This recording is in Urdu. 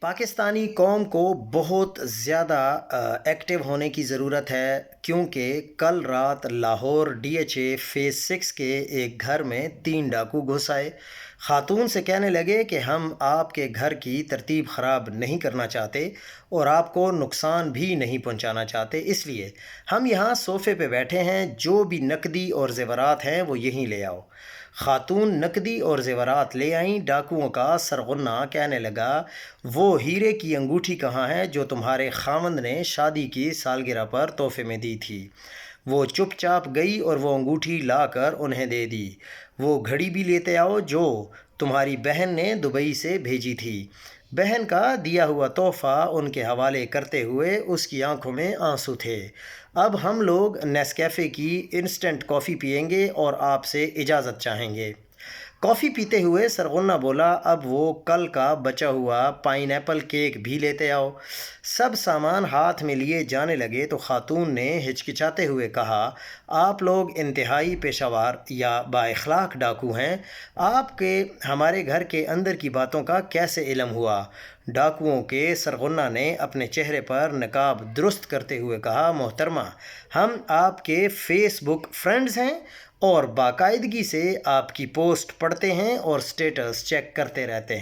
پاکستانی قوم کو بہت زیادہ ایکٹیو ہونے کی ضرورت ہے، کیونکہ کل رات لاہور DHA فیز 6 کے ایک گھر میں 3 ڈاکو گھس آئے۔ خاتون سے کہنے لگے کہ ہم آپ کے گھر کی ترتیب خراب نہیں کرنا چاہتے اور آپ کو نقصان بھی نہیں پہنچانا چاہتے، اس لیے ہم یہاں صوفے پہ بیٹھے ہیں، جو بھی نقدی اور زیورات ہیں وہ یہیں لے آؤ۔ خاتون نقدی اور زیورات لے آئیں۔ ڈاکوؤں کا سرغنہ کہنے لگا، وہ ہیرے کی انگوٹھی کہاں ہے جو تمہارے خاوند نے شادی کی سالگرہ پر تحفے میں دی تھی؟ وہ چپ چاپ گئی اور وہ انگوٹھی لا کر انہیں دے دی۔ وہ گھڑی بھی لیتے آؤ جو تمہاری بہن نے دبئی سے بھیجی تھی۔ بہن کا دیا ہوا تحفہ ان کے حوالے کرتے ہوئے اس کی آنکھوں میں آنسو تھے۔ اب ہم لوگ نیسکیفے کی انسٹنٹ کافی پئیں گے اور آپ سے اجازت چاہیں گے۔ کافی پیتے ہوئے سرغنہ بولا، اب وہ کل کا بچا ہوا پائن ایپل کیک بھی لیتے آؤ۔ سب سامان ہاتھ میں لیے جانے لگے تو خاتون نے ہچکچاتے ہوئے کہا، آپ لوگ انتہائی پیشہ ور یا با اخلاق ڈاکو ہیں، آپ کے ہمارے گھر کے اندر کی باتوں کا کیسے علم ہوا؟ ڈاکوؤں کے سرغنہ نے اپنے چہرے پر نقاب درست کرتے ہوئے کہا، محترمہ، ہم آپ کے فیس بک فرینڈز ہیں اور باقاعدگی سے آپ کی پوسٹ پڑھتے ہیں اور سٹیٹس چیک کرتے رہتے ہیں۔